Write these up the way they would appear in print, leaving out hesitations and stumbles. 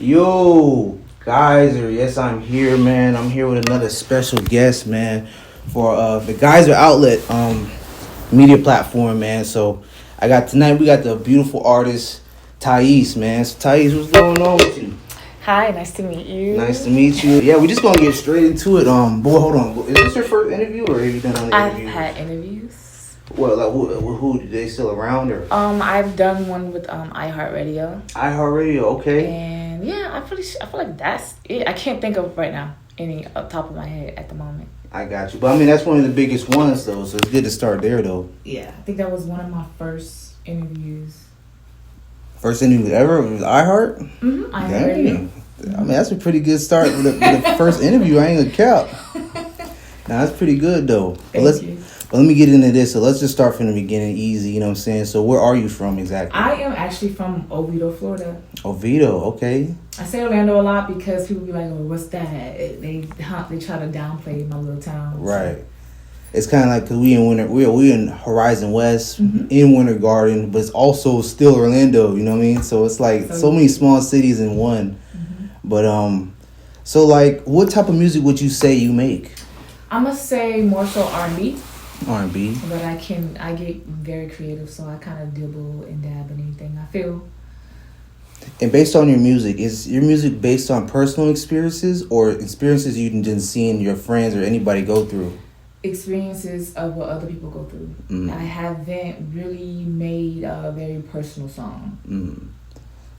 Yo, Geyser, yes, I'm here, man. I'm here with another special guest, man, for the Geyser Outlet media platform, man. So I got tonight. We got the beautiful artist Tyece, man. So Tyece, what's going on with you? Hi, nice to meet you. Nice to meet you. Yeah, we just gonna get straight into it. Boy, hold on. Is this your first interview, or have you done other I've interviews? had interviews. Well, like who they still around or? I've done one with iHeartRadio. iHeartRadio, okay. And yeah, I feel like that's it. I can't think of right now any up top of my head at the moment. I got you, but I mean that's one of the biggest ones though, so it's good to start there though. Yeah, I think that was one of my first interviews. First interview ever with iHeart? Mm-hmm. iHeartRadio. I mean that's a pretty good start with the first interview. I ain't gonna cap. Nah, that's pretty good though. Thank you. But let me get into this. So let's just start from the beginning, easy. You know what I'm saying? So where are you from exactly? I am actually from Oviedo, Florida. Oviedo, okay. I say Orlando a lot because people be like, "Oh, what's that?" They try to downplay my little town. Right. It's kind of like because we in Horizon West, Mm-hmm. in Winter Garden, but it's also still Orlando. You know what I mean? So it's like so many small cities in one. Mm-hmm. But so like, what type of music would you say you make? I must say more so R&B. R&B. But I get very creative, so I kind of dibble and dab in anything I feel. And based on your music, is your music based on personal experiences or experiences you didn't see in your friends or anybody go through? Experiences of what other people go through. Mm. I haven't really made a very personal song. Mm.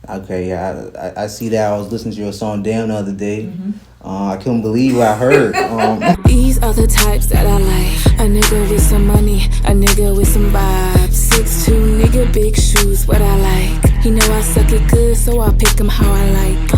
Okay, yeah, I see that. I was listening to your song "Damn" the other day. Mm-hmm. I couldn't believe what I heard. These are the types that I like. A nigga with some money, a nigga with some vibes. 6'2", nigga, big shoes, what I like. He know I suck it good, so I pick him how I like.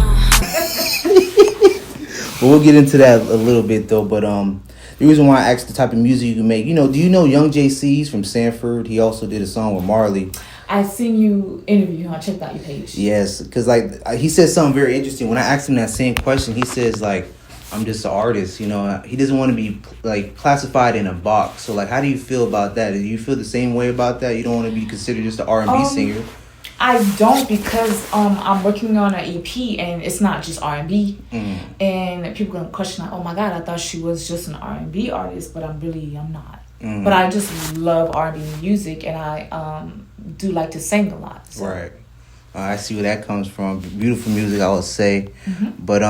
Well, we'll get into that a little bit though. But the reason why I asked the type of music you can make, do you know Young JC's from Sanford? He also did a song with Marley. I seen you interview him. I checked out your page. Yes, because like he said something very interesting. When I asked him that same question, he says like, I'm just an artist. He doesn't want to be like classified in a box. So like, how do you feel about that? Do you feel the same way about that? You don't want to be considered just an R&B singer? I don't, because I'm working on an EP and it's not just R&B. And people gonna question like, oh my God, I thought she was just an R&B artist, but I'm not. But I just love R&B music, and I do like to sing a lot. So. Right. I see where that comes from. Beautiful music, I would say. Mm-hmm. But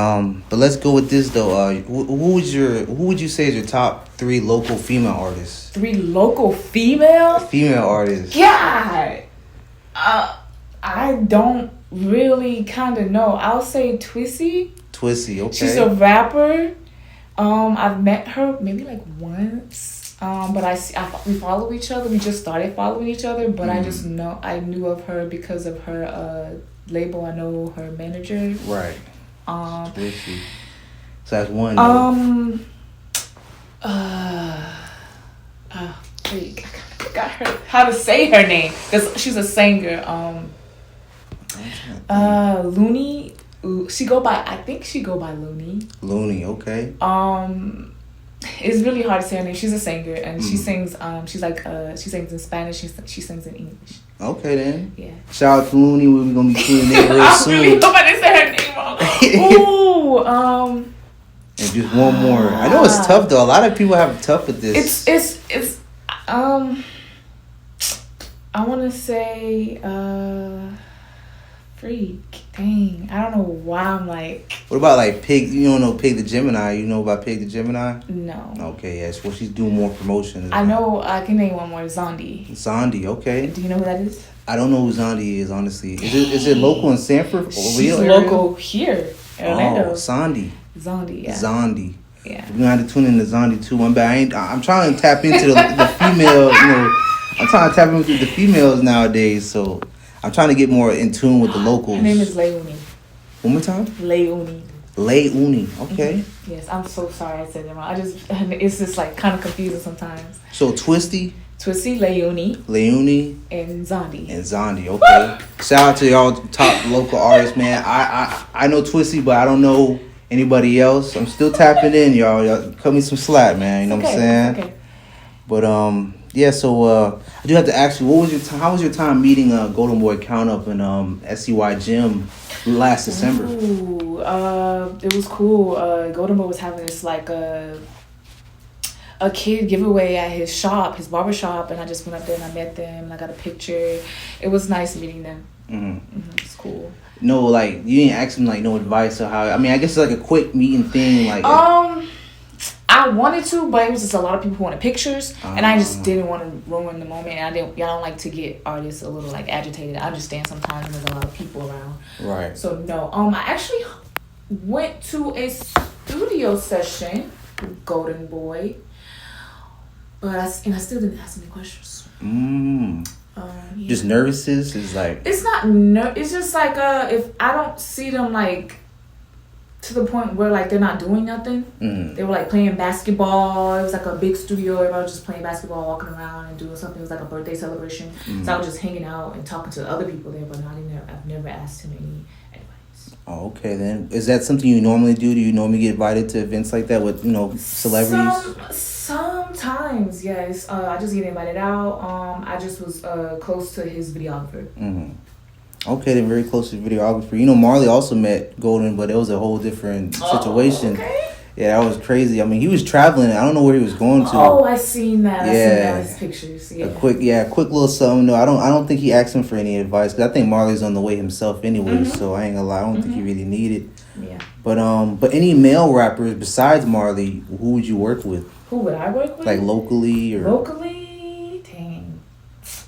let's go with this though. Who would you say is your top 3 local female artists? 3 local female artists. God, I don't really kind of know. I'll say Tyece. Tyece, okay. She's a rapper. I've met her maybe like once. But we follow each other. We just started following each other. But I knew of her because of her label. I know her manager. Right. Tyece. So that's one. Wait, I forgot her how to say her name. Cause she's a singer. Looney. I think she go by Looney. Looney, okay. It's really hard to say her name. She's a singer, and she sings. She sings in Spanish. She sings in English. Okay then. Yeah. Shout out to Looney. We're gonna be tuning in real soon. I really hope I didn't say her name wrong. Ooh. And just one more. I know it's tough though. A lot of people have it tough with this. It's. I want to say. Freak. Dang. I don't know why I'm like... What about like Pig? You don't know Pig the Gemini? You know about Pig the Gemini? No. Okay, yes. Well, she's doing more promotion. I know. I can name one more. Zondi. Zondi, okay. Do you know who that is? I don't know who Zondi is, honestly. Is it local in Sanford? She's local here in Orlando. Oh, Zondi, yeah. Zondi. Yeah. We're going to have to tune in to Zondi too. I'm trying to tap into the female, I'm trying to tap into the females nowadays, so... I'm trying to get more in tune with the locals. Her name is Leonie. One more time? Leonie. Okay. Mm-hmm. Yes, I'm so sorry I said that wrong. It's just like kind of confusing sometimes. So Tyece, Leonie, and Zondi. Okay. Shout out to y'all top local artists, man. I know Tyece, but I don't know anybody else. I'm still tapping in, y'all. Y'all cut me some slack, man. You know what I'm saying? Okay. But yeah, so I do have to ask you, how was your time meeting Golden Boy Count Up and SCY Gym last December? Ooh, it was cool. Golden Boy was having this like a kid giveaway at his shop, his barber shop, and I just went up there and I met them and I got a picture. It was nice meeting them. It's cool. No, like you didn't ask him like no advice or how. I mean, I guess it's like a quick meeting thing. Like I wanted to, but it was just a lot of people who wanted pictures, and I just didn't want to ruin the moment. And I don't like to get artists a little like agitated. I understand sometimes there's a lot of people around. Right. So no, I actually went to a studio session with Golden Boy, but I still didn't ask any questions. Yeah. Just nervousness is like. It's not it's just like if I don't see them like to the point where like they're not doing nothing. They were like playing basketball. It was like a big studio. Everybody was just playing basketball, walking around and doing something. It was like a birthday celebration. So I was just hanging out and talking to other people there, but I've never asked him any advice. Oh, okay then. Is that something you normally do? Do you normally get invited to events like that with celebrities? Sometimes, yes. I just get invited out. I just was close to his videographer. Okay, then very close to the videographer. Marley also met Golden, but it was a whole different situation. Okay. Yeah, that was crazy. I mean, he was traveling. I don't know where he was going to. Oh, I seen that. Yeah. I seen that in his pictures. Yeah. A quick little something. No, I don't think he asked him for any advice because I think Marley's on the way himself anyway. So I ain't gonna lie. I don't think he really needed. Yeah. But any male rappers besides Marley, who would you work with? Who would I work with? Like locally or locally? Dang,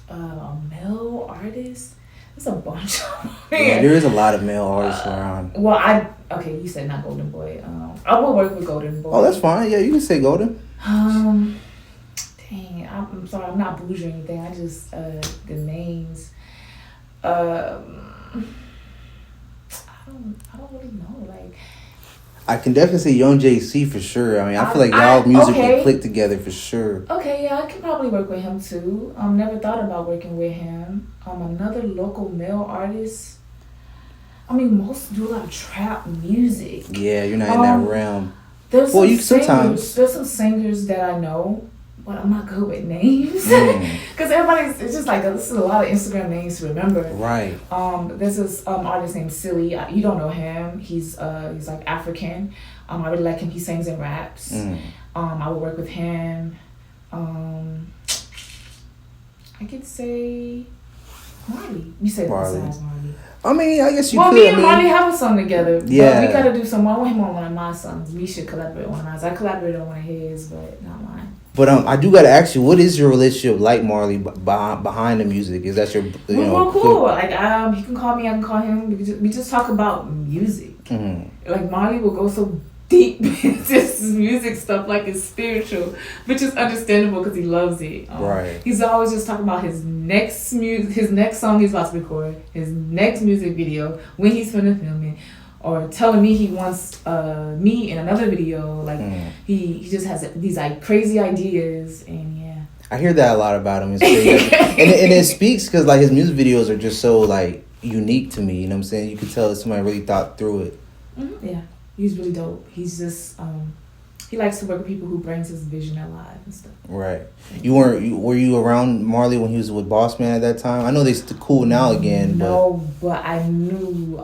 a male artist. There's a bunch of them. Yeah, there is a lot of male artists around. Well, you said not Golden Boy. I will work with Golden Boy. Oh, that's fine. Yeah, you can say Golden. Dang, I'm sorry, I'm not bougie or anything. I just the names. I don't really know. Like, I can definitely say Young JC for sure. I mean, I feel like y'all music would click together for sure. Okay, yeah, I could probably work with him too. Never thought about working with him. Another local male artist. I mean, most do a lot of trap music. Yeah, you're not in that realm. There's some singers that I know, but I'm not good with names. Because it's just like, this is a lot of Instagram names to remember. Right. There's this artist named Silly. You don't know him. He's like African. I really like him. He sings and raps. I would work with him. I could say Marley. You said Marley. I mean, I guess you could. Well, me and Marley have a song together. Yeah. But we gotta do some. I want him on one of my songs. We should collaborate on one of mine. I collaborated on one of his, but not mine. But I do gotta ask you, what is your relationship like, Marley, behind the music? Is that your We're cool. Like he can call me, I can call him. We just talk about music. Like Marley will go so deep into his music stuff, like it's spiritual, which is understandable because he loves it. Right. He's always just talking about his next song he's about to record, his next music video, when he's finna film it, or telling me he wants me in another video. Like he just has these like crazy ideas, and yeah. I hear that a lot about him. It's crazy. and it speaks because like his music videos are just so like unique to me. You know what I'm saying? You can tell that somebody really thought through it. Yeah. He's really dope. He's just he likes to work with people who brings his vision alive and stuff. Right. Were you around Marley when he was with Boss Man at that time? I know they're cool now again. No, but I knew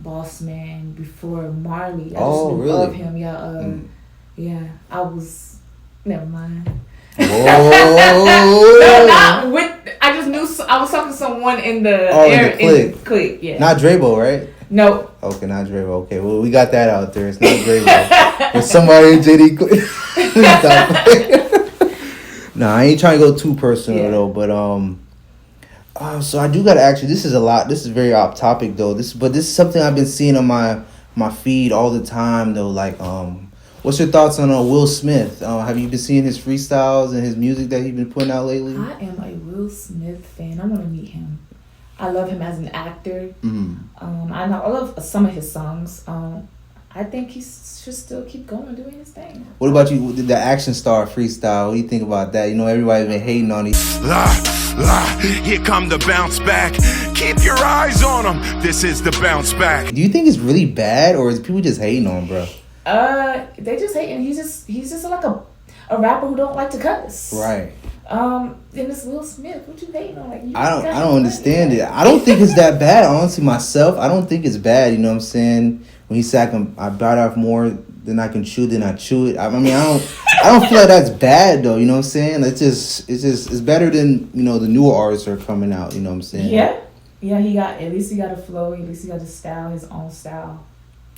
Boss Man before Marley. I just really? love him. Yeah. Yeah. I was. Never mind. Whoa. No, not with. I just knew. I was talking to someone in the in the clique. Yeah. Not Drabo, right? No. Okay, not Drabo. Okay, well, we got that out there. It's not Drabo. It's somebody in JD. Nah, I ain't trying to go too personal though, but so I do gotta ask you. This is a lot. This is very off topic though. This is something I've been seeing on my feed all the time though. Like, what's your thoughts on Will Smith? Have you been seeing his freestyles and his music that he's been putting out lately? I am a Will Smith fan. I want to meet him. I love him as an actor. I love some of his songs. I think he should still keep going doing his thing. What about you, the Action Star freestyle? What do you think about that? You know, everybody's been hating on these. Here come the bounce back. Keep your eyes on him. This is the bounce back. Do you think it's really bad, or is people just hating on him, bro? They just hating. He's just like a rapper who don't like to cuss. Right. Then it's Will Smith. What you hating on? Like, I don't understand it. I don't think it's that bad. Honestly, myself, I don't think it's bad. You know what I'm saying? When he said I bite off more than I can chew, then I chew it. I mean, I don't feel like that's bad though. You know what I'm saying? It's better than the newer artists are coming out. You know what I'm saying? Yeah. At least he got a flow. At least he got a style, his own style.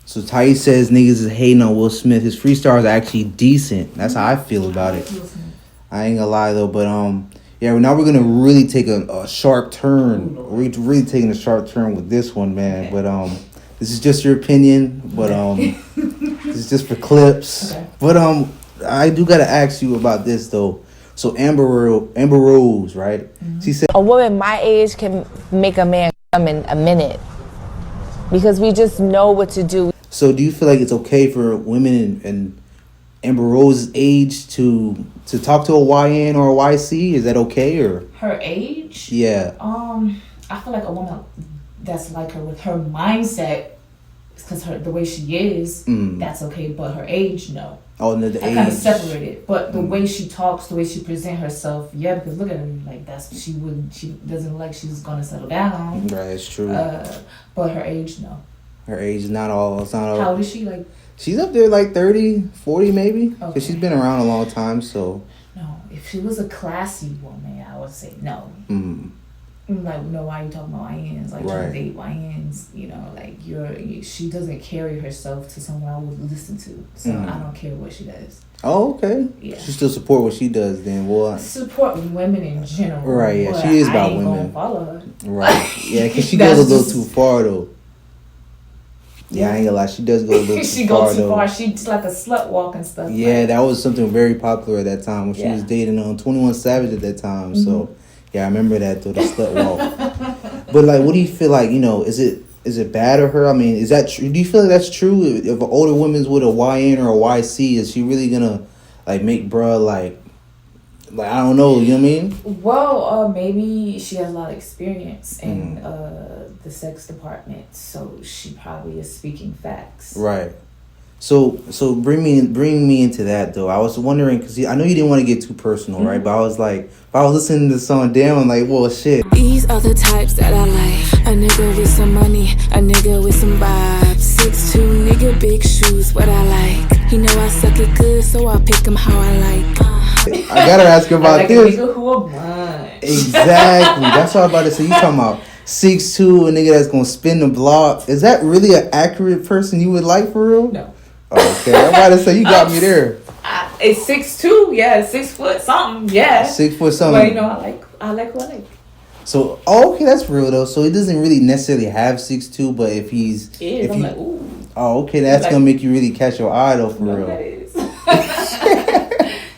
So Tyece says niggas is hating on Will Smith. His freestyle is actually decent. That's how I feel about it. I ain't gonna lie though, but yeah. Now we're gonna really take a sharp turn. We're really taking a sharp turn with this one, man. Okay. But this is just your opinion. But this is just for clips. Okay. But I do gotta ask you about this though. So Amber Rose, right? Mm-hmm. She said a woman my age can make a man come in a minute because we just know what to do. So do you feel like it's okay for women in Amber Rose's age to talk to a YN or a YC? Is that okay or her age? Yeah. I feel like a woman that's like her with her mindset, because the way she is, that's okay. But her age, no. Oh, no, the age. Kind of separated. But the way she talks, the way she present herself, yeah. Because look at her, like she doesn't look like she's gonna settle down. Right, it's true. But her age, no. Her age is not all. It's not all. How old is she? Like. She's up there like 30, 40 maybe. Because she's been around a long time, so. No, if she was a classy woman, I would say no. Like, why are you talking about YNs? Like, trying to date YNs, like, she doesn't carry herself to someone I would listen to. So I don't care what she does. Oh, okay. Yeah. She still support what she does then. Well, support women in general. Right, yeah. She is about women. I ain't gonna follow her. Right. Yeah, because she goes a little too far, though. Yeah, I ain't gonna lie. She does go a little too far. She goes too far. She's like a slut walk and stuff. Yeah, that was something very popular at that time when she was dating 21 Savage at that time. Mm-hmm. So, yeah, I remember that though, the slut walk. But like, what do you feel like? Is it bad of her? I mean, is that true? Do you feel like that's true? If an older woman's with a YN or a YC, is she really gonna like make bruh like I don't know? You know what I mean? Well, maybe she has a lot of experience in the sex department, so she probably is speaking facts. Right. So bring me into that though. I was wondering because I know you didn't want to get too personal, right? But I was like, if I was listening to the song, damn, I'm like, well, shit. These are the types that I like. A nigga with some money, a nigga with some vibes. 6'2", nigga, big shoes, what I like. He know I suck it good, so I pick him how I like. I gotta ask you about like this. A nigga who a bunch. Exactly. That's what I'm about to say. You talking about 6'2", a nigga that's gonna spin the block. Is that really an accurate person you would like for real? No. Okay, I'm about to say you got me there. It's 6'2", yeah, 6 foot something, yeah. 6 foot something. But I like who I like. So okay, that's real though. So it doesn't really necessarily have 6'2", but if he's I'm like, ooh. Oh, okay, that's like, gonna make you really catch your eye though, for real. That is.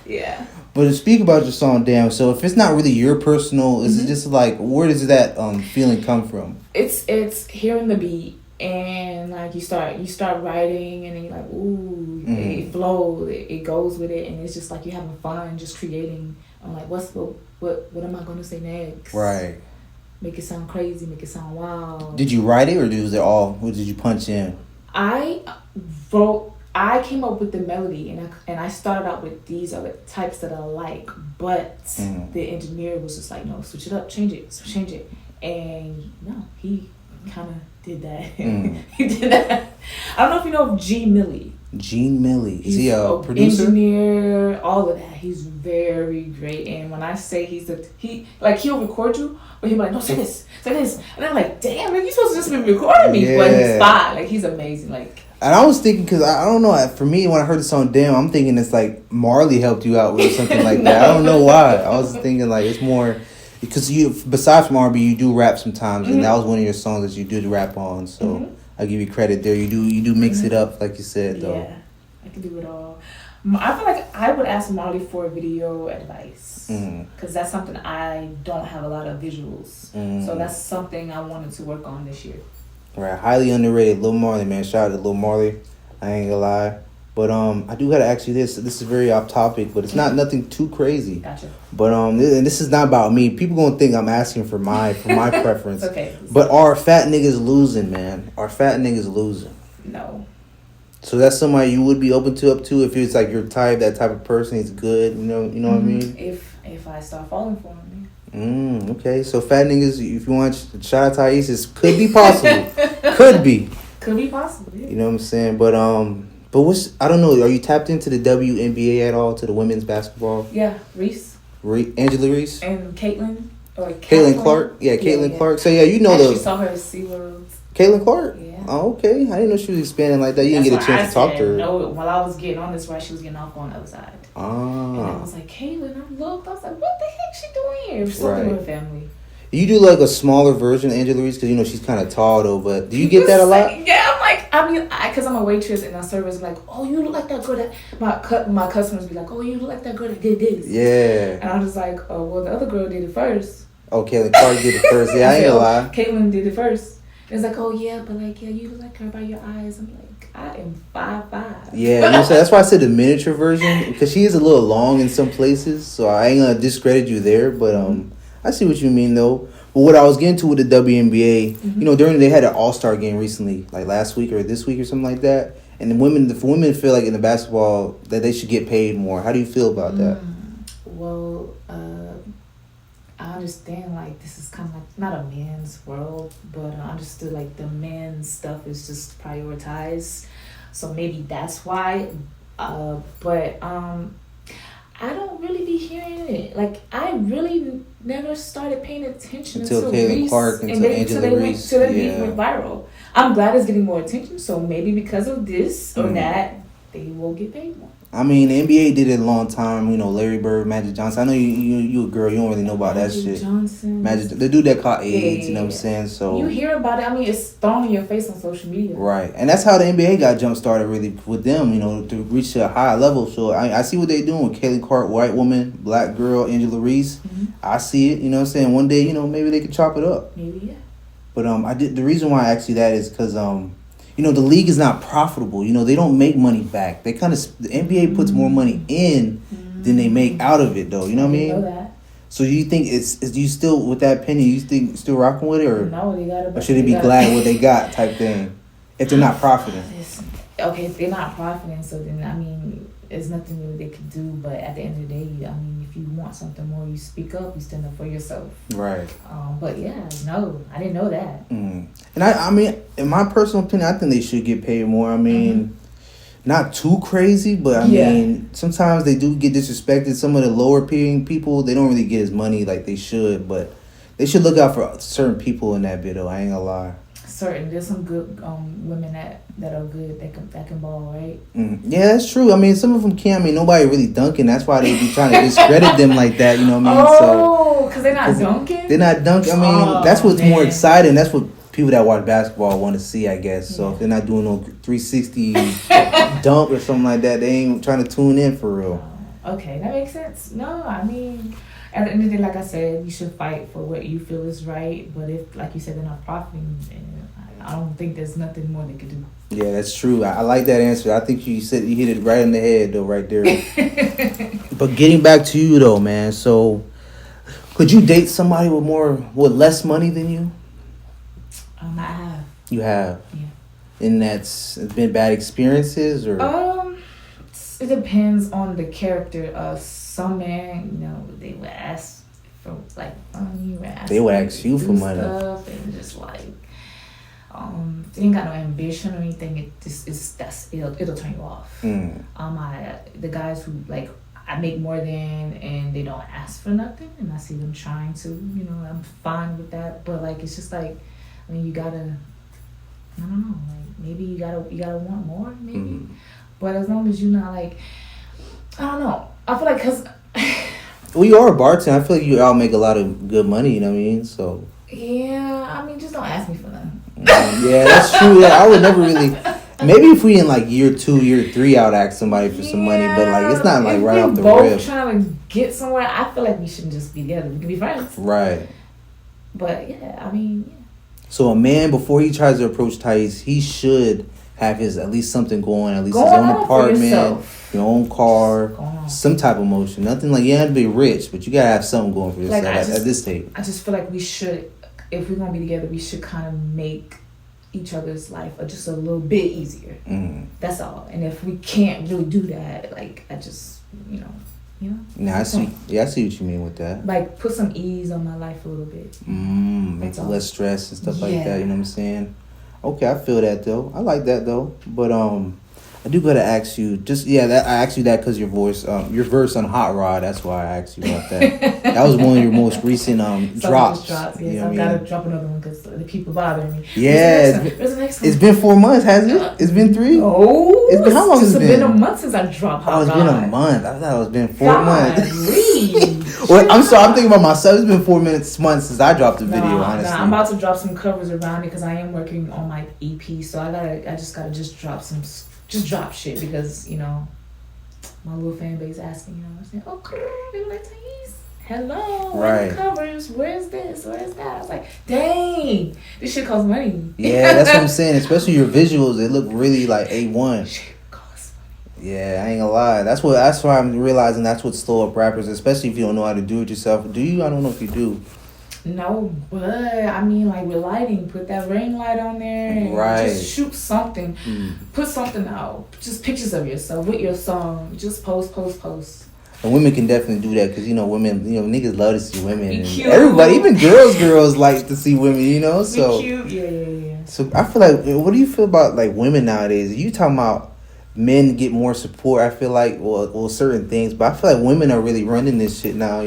Yeah. But to speak about your song, damn. So if it's not really your personal, is it just like where does that feeling come from? It's hearing the beat. And like you start writing, and then you're like, ooh, it flows, it goes with it, and it's just like you're having fun, just creating. I'm like, what am I gonna say next? Right. Make it sound crazy, make it sound wild. Did you write it, or was it all? What did you punch in? I came up with the melody, and I started out with these other types that I like, but the engineer was just like, no, switch it up, change it, and no, he kind of did that. He did that. I don't know if you know of Gene Millie. Gene Millie. Is he a producer? Engineer, all of that. He's very great. And when I say he'll record you, but he'll be like, no, say this. And I'm like, damn, man, you supposed to just be recording me. But he's fine. Like, he's amazing. Like. And I was thinking, because I don't know, for me, when I heard the song Damn, I'm thinking it's like Marley helped you out with something like that. I don't know why. I was thinking like it's more. Because besides from R&B, you do rap sometimes, and that was one of your songs that you did rap on. So I give you credit there. You do mix it up, like you said, though. Yeah, I can do it all. I feel like I would ask Marley for video advice because that's something I don't have a lot of visuals. So that's something I wanted to work on this year. Right, highly underrated, Lil Marley, man. Shout out to Lil Marley. I ain't gonna lie. But I do gotta ask you this. This is very off topic, but it's not nothing too crazy. Gotcha. But and this is not about me. People gonna think I'm asking for my preference. Okay. But are fat niggas losing, man? Are fat niggas losing? No. So that's somebody you would be open to if it's like your type, that type of person. He's good. You know what I mean. If if I start falling for him. Okay, so fat niggas, if you want to shout out Tyece, it could be possible. Could be. Could be possible. Yeah. You know what I'm saying? But what's, I don't know. Are you tapped into the WNBA at all, to the women's basketball? Yeah, Reese. Angela Reese And Caitlin. Or Caitlin Clark. Yeah, Caitlin Clark. So yeah, you know I actually the saw her at SeaWorld. Caitlin Clark. Yeah. Oh, okay. I didn't know she was expanding like that. You didn't get a chance to talk to her. No, while I was getting on this ride, she was getting off on the other side. And I was like, Caitlin, I looked. I was like, what the heck she doing here? Something with her family. You do like a smaller version of Angela Reese because you know she's kind of tall though. But do you get that a lot? Yeah, because I'm a waitress and our servers like, oh, you look like that girl that my customers be like, oh, you look like that girl that did this. Yeah. And I'm just like, oh, well, the other girl did it first. Oh, Caitlin Clark did it first. Yeah, I ain't gonna lie. Caitlin did it first. It's like, oh yeah, but like, yeah, you look like her by your eyes. I'm like, I am 5'5". Yeah, you know, so that's why I said the miniature version because she is a little long in some places. So I ain't gonna discredit you there, but I see what you mean though. But what I was getting to with the WNBA, you know, they had an All-Star game recently, like last week or this week or something like that. And the women feel like in the basketball that they should get paid more. How do you feel about that? Well, I understand like this is kind of like not a man's world, but I understood like the men's stuff is just prioritized, so maybe that's why. But I don't really be hearing it. Like I really never started paying attention until Caitlin Reese, Clark, until Angela Reese. Until they went viral. I'm glad it's getting more attention. So maybe because of this or that, they will get paid more. I mean, the NBA did it a long time. You know, Larry Bird, Magic Johnson. I know you a girl. You don't really know about that shit. Johnson. Magic, the dude that caught AIDS. You know what I'm saying? So you hear about it. I mean, it's thrown in your face on social media. Right, and that's how the NBA got jump started really with them. You know, to reach a high level. So I see what they're doing with Caitlin Clark, white woman, black girl, Angela Reese. I see it. You know what I'm saying? One day, you know, maybe they could chop it up. Maybe yeah. But the reason why I asked you that is because you know, the league is not profitable. You know, they don't make money back. They kind of, the NBA puts more money in than they make out of it, though. You know what I mean? Know that. So you think do you still, with that penny, you think still rocking with it? No, they got to. Or should they be glad what they got type thing? If they're not profiting. Okay, if they're not profiting, so then, I mean, there's nothing really they could do. But at the end of the day, I mean, if you want something more, you speak up, you stand up for yourself. Right. But yeah, no, I didn't know that. And I mean, in my personal opinion, I think they should get paid more. I mean, not too crazy, but I mean, sometimes they do get disrespected. Some of the lower paying people, they don't really get as money like they should, but they should look out for certain people in that bit, though. I ain't gonna lie. There's some good women that are good that can ball, right? Yeah, that's true. I mean, some of them can't. I mean, nobody really dunking. That's why they be trying to discredit them like that. You know what I mean? Oh, because they're not dunking. They're not dunking. I mean, that's what's more exciting. That's what people that watch basketball want to see, I guess. So if they're not doing no 360 dunk or something like that, they ain't trying to tune in for real. Okay, that makes sense. No, I mean, at the end of the day, like I said, you should fight for what you feel is right. But if, like you said, they're not profiting, I don't think there's nothing more they could do. Yeah, that's true. I like that answer. I think you said you hit it right in the head, though, right there. But getting back to you, though, man. So, could you date somebody with less money than you? I have. You have. Yeah. And that's been bad experiences, or? It depends on the character. Some men, you know, they would ask for like money. They would ask you for money. Stuff and just like, if they ain't got no ambition or anything, it'll turn you off. The guys who like I make more than and they don't ask for nothing, and I see them trying to, you know, I'm fine with that. But like it's just like, I mean, you gotta, I don't know, like maybe you gotta want more, maybe. But as long as you're not like, I don't know. I feel like because. Well, you are a bartender. I feel like you all make a lot of good money. You know what I mean? So. Yeah, I mean, just don't ask me for nothing. Yeah, that's true. Yeah, I would never really. Maybe if we in like year 2, year 3, I would ask somebody for some money. But like, it's not like right off the rip. If we both trying to get somewhere, I feel like we shouldn't just be together. We can be friends. Right. But yeah, I mean. Yeah. So a man, before he tries to approach Tyece, he should have at least something going, at least his own apartment, your own car, some type of motion. Nothing like, you don't have to be rich, but you gotta have something going for yourself at this stage. I just feel like we should, if we're gonna be together, we should kind of make each other's life just a little bit easier. That's all. And if we can't really do that, like, I just, you know. You know? Nah, I see. Yeah, I see what you mean with that. Like, put some ease on my life a little bit. Make it less stress and stuff like that. You know what I'm saying? Okay, I feel that though. I like that though. But I do gotta ask you. I asked you that because your verse on Hot Rod. That's why I asked you about that. That was one of your most recent drops. Yes, you know I've got to drop another one because the people bothering me. Yeah, Where's the next one? It's been 4 months, hasn't it? It's been 3. Oh, it's been how long? It's been a month since I dropped Hot Rod. It's been a month. I thought it's been 4 months. Well, I'm sorry. I'm thinking about myself. It's been 4 months since I dropped the video. Honestly, I'm about to drop some covers around it because I am working on my EP. So I just gotta drop shit because my little fan base asking, I'm saying, oh, they were like, Tyece, hello, where's the covers? Where's this? Where's that? I was like, dang, this shit costs money. Yeah, that's what I'm saying. Especially your visuals, they look really like A1. Shit costs money. Yeah, I ain't gonna lie. That's why I'm realizing that's what slow up rappers, especially if you don't know how to do it yourself. Do you? I don't know if you do. No, but I mean, like with lighting, put that ring light on there and just shoot something. Put something out. Just pictures of yourself with your song. Just post. And women can definitely do that because women, niggas love to see women. Be And cute. everybody, even girls like to see women. So be cute. Yeah. So I feel like, what do you feel about like women nowadays? You talking about men get more support? I feel like well certain things, but I feel like women are really running this shit now.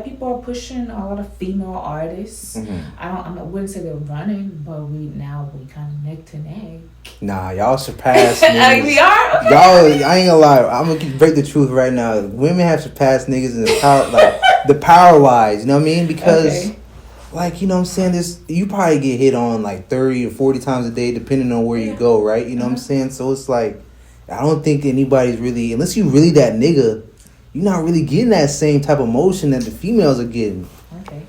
People are pushing a lot of female artists. I wouldn't say they're running, but we kind of neck to neck. Nah, y'all surpassed niggas. We are? Okay. Y'all, I ain't gonna lie. I'm gonna break the truth right now. Women have surpassed niggas in the power, like the power wise. You know what I mean? Because, like, you know what I'm saying? You probably get hit on like 30 or 40 times a day, depending on where you go, right? You know what I'm saying? So it's like, I don't think anybody's really, unless you really that nigga, you're not really getting that same type of motion that the females are getting. Okay.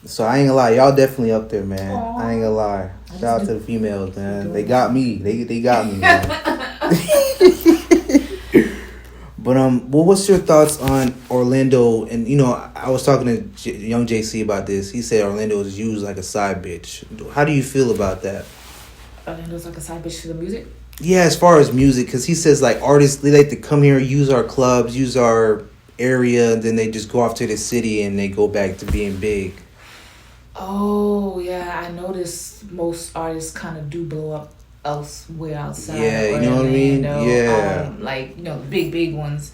So I ain't gonna lie, y'all definitely up there, man. Aww. I ain't gonna lie. Shout out to the females, man. They got me. They got me, man. But what's your thoughts on Orlando? And I was talking to young JC about this. He said Orlando is used like a side bitch. How do you feel about that? Orlando's like a side bitch to the music? Yeah, as far as music, because he says like artists, they like to come here, use our clubs, use our area, and then they just go off to the city and they go back to being big. Oh yeah, I noticed most artists kind of do blow up elsewhere outside. Yeah, you know what I mean? Yeah, the big ones.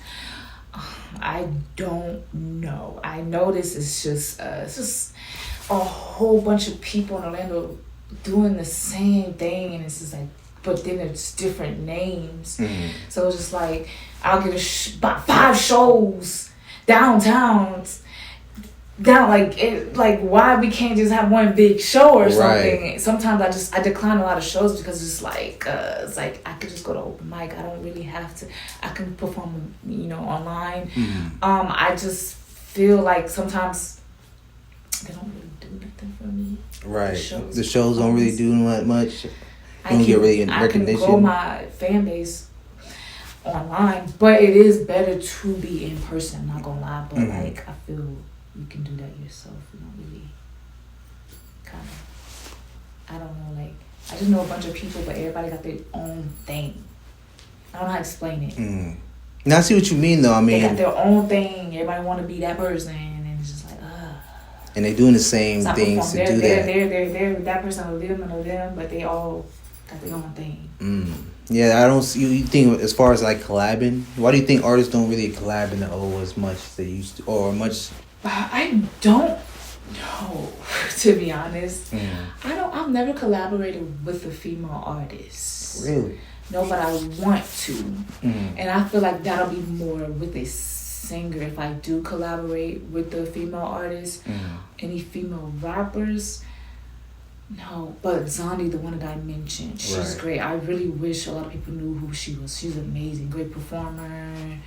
I don't know. I notice it's just a whole bunch of people in Orlando doing the same thing, and it's just like, but then it's different names. So it's just like I'll get about 5 shows downtown. Why we can't just have one big show or something? Right. Sometimes I decline a lot of shows because it's like I could just go to open mic. I don't really have to. I can perform, online. I just feel like sometimes they don't really do nothing for me. Right. The shows don't really do much. I can grow my fan base online, but it is better to be in person. I'm not gonna lie, but I feel you can do that yourself. You don't really kind of. I don't know. I just know a bunch of people, but everybody got their own thing. I don't know how to explain it. Now I see what you mean, though. I mean, they got their own thing. Everybody want to be that person, and it's just like, and they doing the same things to do that. They're that person or them, but they all got their own thing. Yeah, I don't see. You think as far as like collabing, why do you think artists don't really collab in the O as much as they used to, or much? I don't know, to be honest. I've never collaborated with a female artist. Really? No, but I want to, and I feel like that'll be more with a singer if I do collaborate with the female artist. Any female rappers? No, but Zondi, the one that I mentioned, she's great. I really wish a lot of people knew who she was. She's amazing, great performer,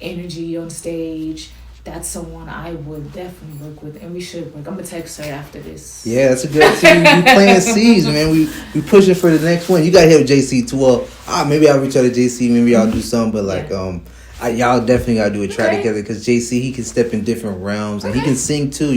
energy on stage. That's someone I would definitely work with, and we should work. I'm gonna text her after this. Yeah, that's a good team. We playing C's, man. We pushing for the next one. You gotta hit JC too. Well, maybe I'll reach out to JC. Maybe I'll do something, but y'all definitely gotta do a track together because JC, he can step in different realms and he can sing too.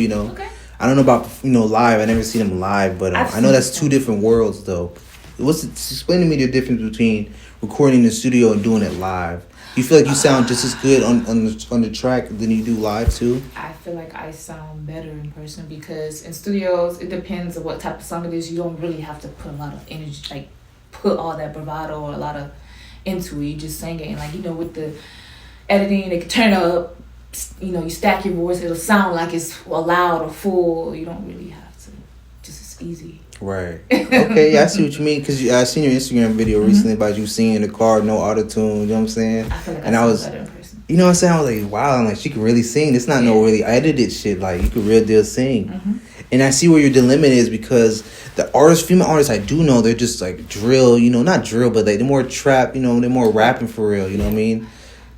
I don't know about live. I never seen him live, but I know that's 2 different worlds though. Explain to me the difference between recording in the studio and doing it live? You feel like you sound just as good on the track than you do live too? I feel like I sound better in person because in studios it depends on what type of song it is. You don't really have to put a lot of energy, like put all that bravado or a lot of into it. You just sing it, and like with the editing, they can turn up. You stack your voice. It'll sound like it's loud or full. You don't really have to. Just it's easy. Right. Okay, yeah, I see what you mean. Because I seen your Instagram video recently about you singing in the car, no auto-tune, you know what I'm saying? I feel like I was, better in person. you know what I'm saying? I was like, wow, I'm like, she can really sing. It's not no really edited shit. Like, you can real deal sing. And I see where your dilemma is because the female artists I do know, they're just like drill, not drill, but they're more trap, they're more rapping for real, you know what I mean?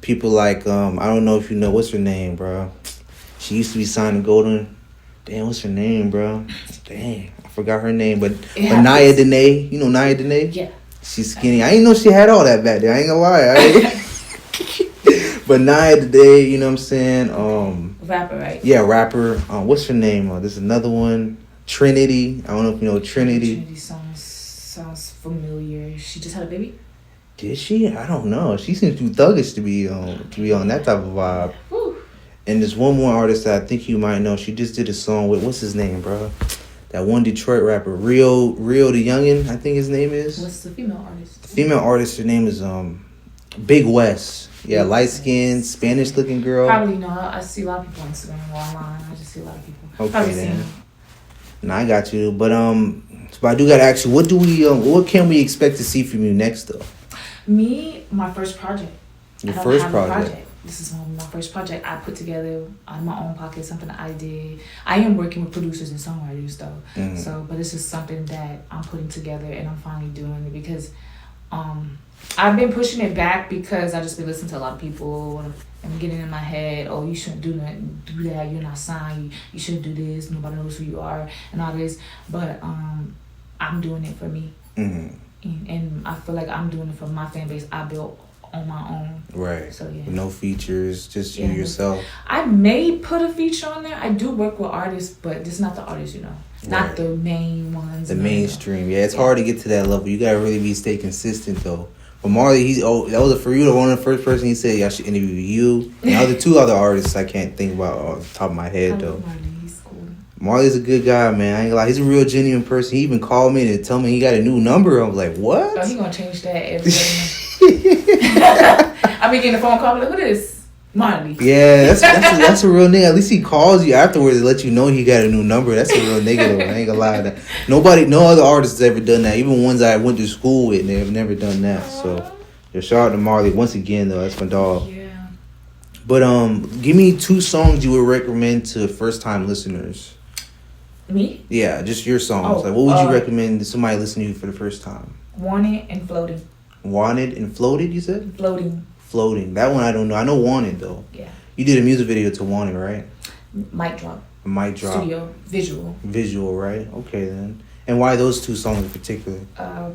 People like, I don't know if you know, what's her name, bro? She used to be signed to Golden. Damn, what's her name, bro? Dang, I forgot her name, but Naya Dene, you know Naya Dene? Yeah. She's skinny. I didn't know she had all that back there. I ain't gonna lie. But Naya Dene, you know what I'm saying? Rapper, right? Yeah, rapper. What's her name? There's another one. Trinity. I don't know if you know Trinity. Trinity sounds familiar. She just had a baby? Did she? I don't know. She seems too thuggish to be on that type of vibe. Whew. And there's one more artist that I think you might know. She just did a song with, what's his name, bro? That one Detroit rapper, Rio the Youngin, I think his name is. What's the female artist? The female artist, her name is Big West. Yeah, light skinned, Spanish looking girl. Probably no. I see a lot of people on Instagram or online. I just see a lot of people. Okay, Probably then. Nah, I got you. But I do gotta ask you, what can we expect to see from you next though? Me, my first project. Your first project. This is my first project I put together out of my own pocket, something that I did. I am working with producers and songwriters though. So, but this is something that I'm putting together and I'm finally doing it because I've been pushing it back because I just been listening to a lot of people and getting in my head, oh, you shouldn't do that, you're not signed, you shouldn't do this, nobody knows who you are and all this. But I'm doing it for me. And I feel like I'm doing it for my fan base I built on my own. Right. So yeah. No features, just you yourself. I may put a feature on there. I do work with artists, but just not the artists, Not the main ones. The mainstream. Yeah, it's hard to get to that level. You gotta really stay consistent though. But Marley, that was for you. One of the first person he said I should interview you. And the other two other artists I can't think about off the top of my head though. Marley, he's cool. Marley's a good guy, man. I ain't gonna lie. He's a real genuine person. He even called me to tell me he got a new number. I was like, what? Oh, he gonna change that every day. I be getting a phone call like, who this? Marley. Yeah, that's a real nigga. At least he calls you afterwards to let you know he got a new number. That's a real nigga though. I ain't gonna lie. No other artist has ever done that. Even ones I went to school with, they've never done that. So, shout out to Marley once again though. That's my dog. Yeah. But give me 2 songs you would recommend to first time listeners. Me? Yeah, just your songs. Like, what would you recommend to somebody listening to you for the first time? Wanted and Floating. Wanted and Floated, you said? Floating. That one I don't know. I know Wanted though. Yeah. You did a music video to Wanted, right? Mic Drop. Mic Drop. Studio. Visual, right? Okay then. And why those 2 songs in particular?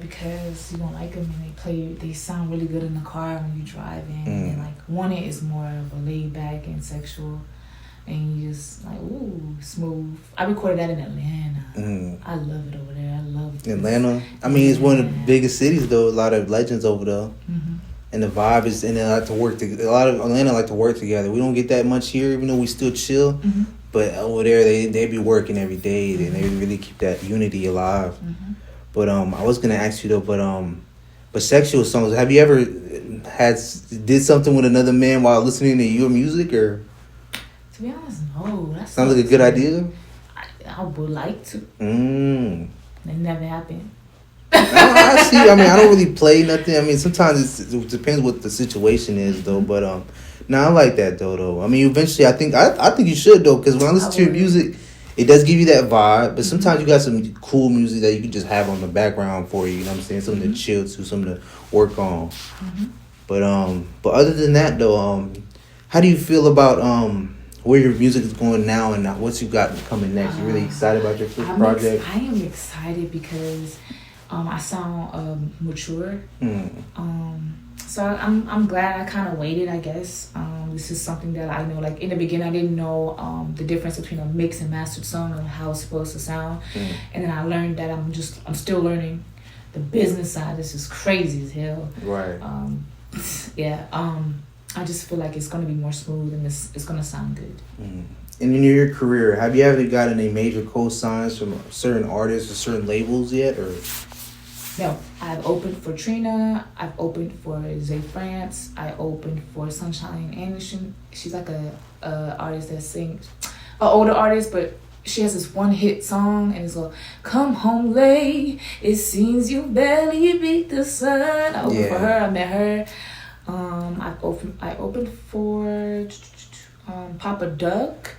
Because you don't like them and they sound really good in the car when you're driving. And like Wanted is more of a laid back and sexual. And you just like, ooh, smooth. I recorded that in Atlanta. I love it over there. I love it. Atlanta? I mean, it's one of the biggest cities, though. A lot of legends over there. And the vibe is, and they like to work together. A lot of Atlanta like to work together. We don't get that much here, even though we still chill. But over there, they be working every day. And they really keep that unity alive. But I was going to ask you, though, but sexual songs, have you ever did something with another man while listening to your music, or? To be honest, no. That sounds like a good idea. I would like to. It never happened. I see. I mean, I don't really play nothing. I mean, sometimes it depends what the situation is, though. But I like that though. I mean, eventually, I think you should though, because when I listen to your music, it does give you that vibe. But sometimes you got some cool music that you can just have on the background for you. You know what I'm saying? Something to chill to, something to work on. But other than that though, how do you feel about where your music is going now and what you got coming next? You really excited about your first project? I am excited because I sound mature. So I'm glad I kind of waited, I guess. This is something that I know, like in the beginning I didn't know the difference between a mixed and mastered song and how it's supposed to sound. And then I learned that I'm still learning. the business side is just crazy as hell. Right. Yeah. I just feel like it's gonna be more smooth and it's gonna sound good. And in your career, have you ever gotten any major co-signs from certain artists or certain labels yet, or? No, I've opened for Trina. I've opened for Zay France. I opened for Sunshine Anderson. She's like a artist that sings, an older artist, but she has this one hit song and it's called "Come Home Late." It seems you barely beat the sun. I opened for her. I met her. I opened for Papa Duck.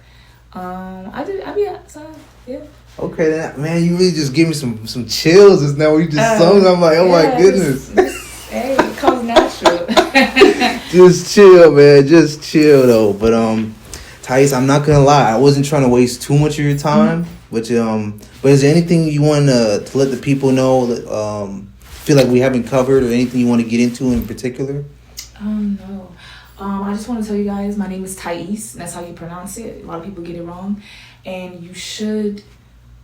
Yeah. Okay, then, man, you really just give me some chills just now. You just sung. I'm like, oh my goodness. Hey, it comes natural. Just chill, man. Just chill though. But Tyece, I'm not gonna lie. I wasn't trying to waste too much of your time. But is there anything you want to let the people know that feel like we haven't covered, or anything you want to get into in particular? No. I just want to tell you guys, my name is Tyece, and that's how you pronounce it. A lot of people get it wrong, and you should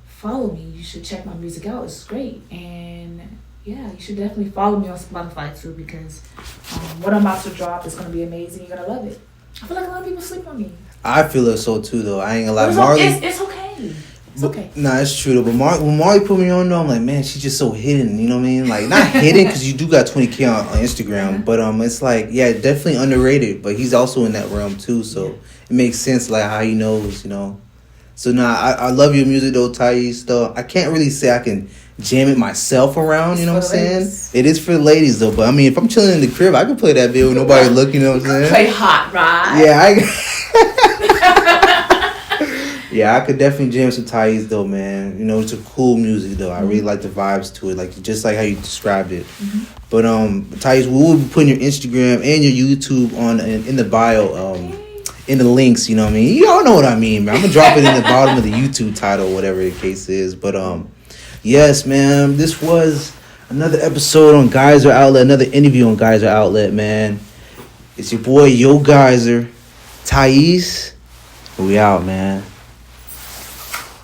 follow me. You should check my music out. It's great, and yeah, you should definitely follow me on Spotify too, because what I'm about to drop is gonna be amazing. You're gonna love it. I feel like a lot of people sleep on me. I feel it so too, though. I ain't gonna lie, It's Marley. It's okay. It's okay. Nah, it's true though. But when Marley put me on though, I'm like, man, she's just so hidden. You know what I mean? Like, not hidden because you do got 20K on Instagram, but it's like, yeah, definitely underrated. But he's also in that realm too, so it makes sense like how he knows, you know. So I love your music though, Tyece. Though I can't really say I can jam it myself around. You know what I'm saying? Ladies. It is for the ladies though. But I mean, if I'm chilling in the crib, I can play that video with nobody looking. You know what I'm saying? Play hot, right? Yeah, yeah, I could definitely jam some Tyece though, man. You know, it's a cool music though. I really like the vibes to it, like just like how you described it. But Tyece, we will be putting your Instagram and your YouTube on in the bio, in the links. You know what I mean? You all know what I mean, man. I'm gonna drop it in the bottom of the YouTube title, whatever the case is. But yes, man, this was another episode on Geyser Outlet, another interview on Geyser Outlet, man. It's your boy Yo Geyser, Tyece. We out, man.